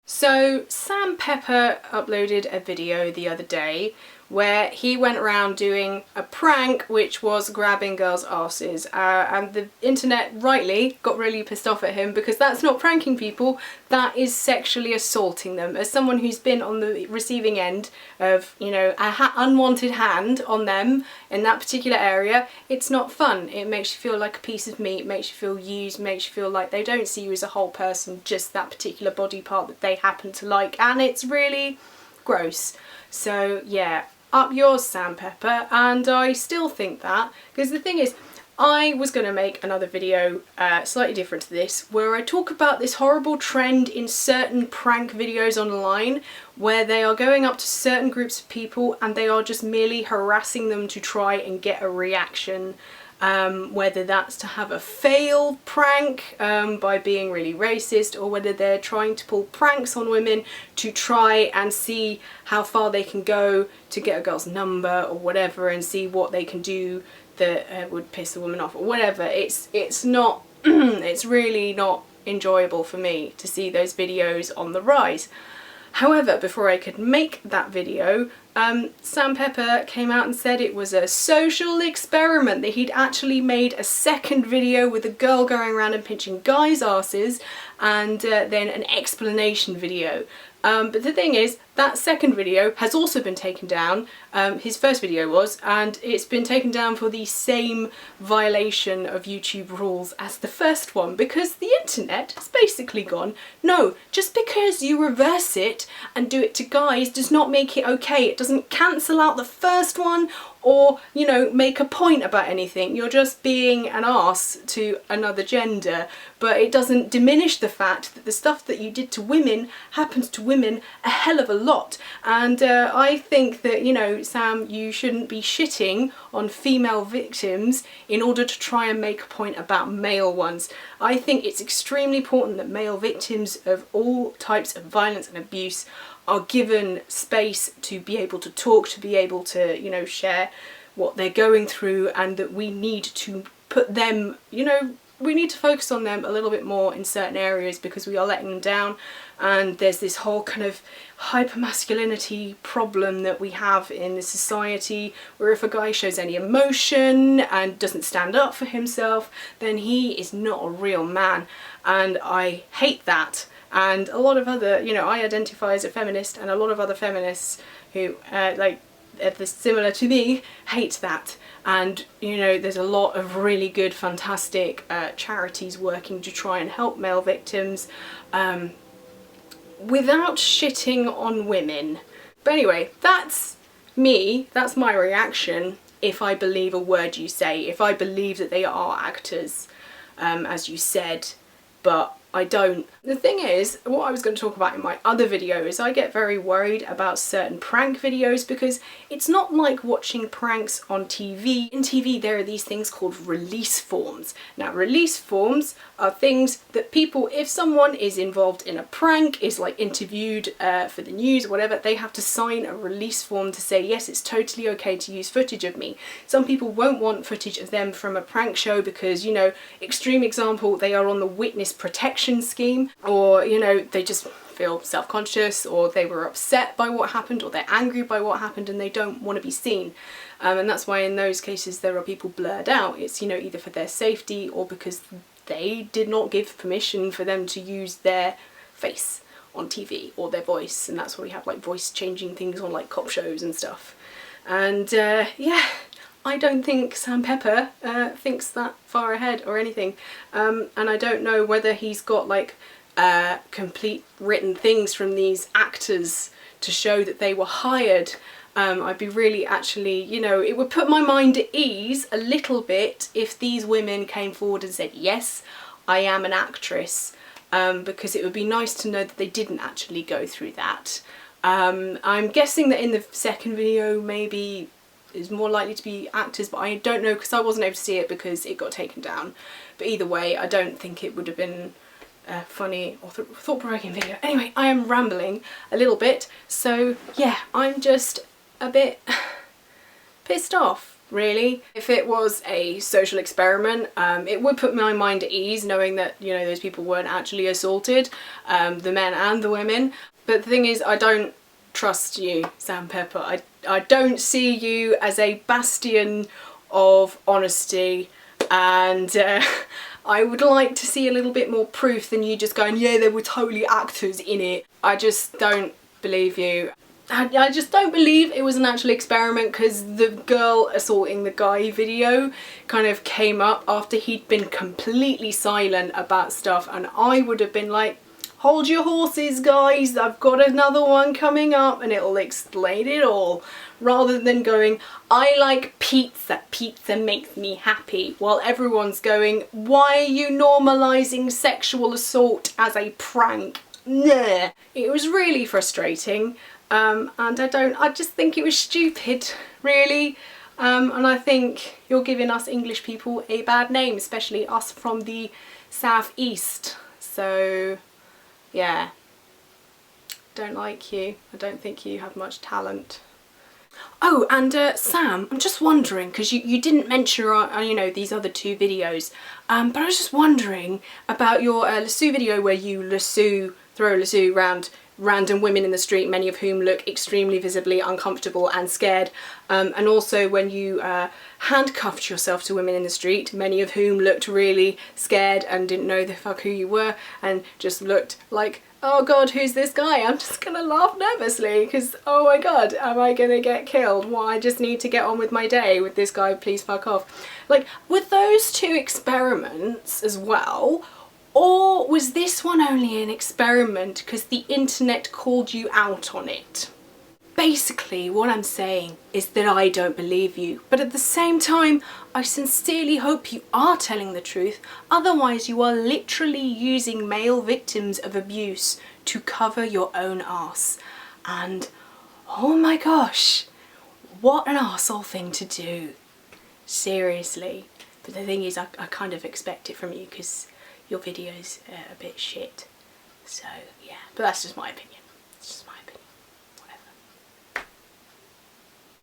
So Sam Pepper uploaded a video the other day where he went around doing a prank which was grabbing girls' asses, and the internet rightly got really pissed off at him because that's not pranking people, that is sexually assaulting them. As someone who's been on the receiving end of, you know, an unwanted hand on them in that particular area, it's not fun. It makes you feel like a piece of meat, makes you feel used, makes you feel like they don't see you as a whole person, just that particular body part that they happen to like, and it's really gross. So yeah, up yours, Sam Pepper. And I still think that, because the thing is, I was going to make another video slightly different to this, where I talk about this horrible trend in certain prank videos online where they are going up to certain groups of people and they are just merely harassing them to try and get a reaction. Whether that's to have a failed prank by being really racist, or whether they're trying to pull pranks on women to try and see how far they can go to get a girl's number or whatever, and see what they can do that would piss a woman off or whatever. It's not it's really not enjoyable for me to see those videos on the rise. However, before I could make that video, Sam Pepper came out and said it was a social experiment, that he'd actually made a second video with a girl going around and pinching guys' asses, and then an explanation video. But the thing is, that second video has also been taken down, his first video was, and it's been taken down for the same violation of YouTube rules as the first one, because the internet has basically gone, no, just because you reverse it and do it to guys does not make it okay. It doesn't cancel out the first one or, you know, make a point about anything. You're just being an arse to another gender, but it doesn't diminish the fact that the stuff that you did to women happens to women a hell of a lot. And I think that, you know, Sam, you shouldn't be shitting on female victims in order to try and make a point about male ones. I think it's extremely important that male victims of all types of violence and abuse are given space to be able to talk, to be able to, you know, share what they're going through, and that we need to put them, you know, we need to focus on them a little bit more in certain areas, because we are letting them down. And there's this whole kind of hypermasculinity problem that we have in the society, where if a guy shows any emotion and doesn't stand up for himself, then he is not a real man. And I hate that. And a lot of other, you know, I identify as a feminist, and a lot of other feminists who similar to me hate that. And, you know, there's a lot of really good, fantastic charities working to try and help male victims without shitting on women. But anyway, that's me, that's my reaction if I believe a word you say, if I believe that they are actors, as you said, but I don't. The thing is, what I was going to talk about in my other video is I get very worried about certain prank videos, because it's not like watching pranks on TV. In TV there are these things called release forms. Now release forms are things that people, if someone is involved in a prank, is like interviewed for the news or whatever, they have to sign a release form to say, yes, it's totally okay to use footage of me. Some people won't want footage of them from a prank show because, you know, extreme example, they are on the witness protection scheme, or, you know, they just feel self-conscious, or they were upset by what happened, or they're angry by what happened and they don't want to be seen. And that's why in those cases there are people blurred out. It's, you know, either for their safety or because they did not give permission for them to use their face on TV or their voice, and that's why we have like voice changing things on like cop shows and stuff. And yeah, I don't think Sam Pepper thinks that far ahead or anything, and I don't know whether he's got like complete written things from these actors to show that they were hired. I'd be really, actually, you know, it would put my mind at ease a little bit if these women came forward and said, yes, I am an actress, because it would be nice to know that they didn't actually go through that. I'm guessing that in the second video maybe is more likely to be actors, but I don't know because I wasn't able to see it because it got taken down. But either way, I don't think it would have been a funny or thought-provoking video. Anyway, I am rambling a little bit, so yeah, I'm just a bit pissed off really. If it was a social experiment, it would put my mind at ease knowing that, you know, those people weren't actually assaulted, the men and the women. But the thing is, I don't trust you, Sam Pepper. I don't see you as a bastion of honesty, and I would like to see a little bit more proof than you just going, yeah, there were totally actors in it. I just don't believe you. I just don't believe it was an actual experiment, because the girl assaulting the guy video kind of came up after he'd been completely silent about stuff, and I would have been like, hold your horses guys, I've got another one coming up and it'll explain it all, rather than going, I like pizza, pizza makes me happy, while everyone's going, why are you normalising sexual assault as a prank? Nah. It was really frustrating. And I just think it was stupid, really. And I think you're giving us English people a bad name, especially us from the southeast. So, yeah, don't like you. I don't think you have much talent. Oh, and Sam, I'm just wondering, because you didn't mention, you know, these other two videos, but I was just wondering about your lasso video where you throw a lasso around random women in the street, many of whom look extremely visibly uncomfortable and scared, and also when you handcuffed yourself to women in the street, many of whom looked really scared and didn't know the fuck who you were and just looked like, oh god, who's this guy? I'm just gonna laugh nervously because, oh my god, am I gonna get killed? Well, I just need to get on with my day with this guy, please fuck off. Like, with those two experiments as well, or was this one only an experiment because the internet called you out on it? Basically, what I'm saying is that I don't believe you, but at the same time, I sincerely hope you are telling the truth, otherwise you are literally using male victims of abuse to cover your own arse. And, oh my gosh, what an arsehole thing to do. Seriously. But the thing is, I kind of expect it from you because your videos are a bit shit. So, yeah. But that's just my opinion. It's just my opinion.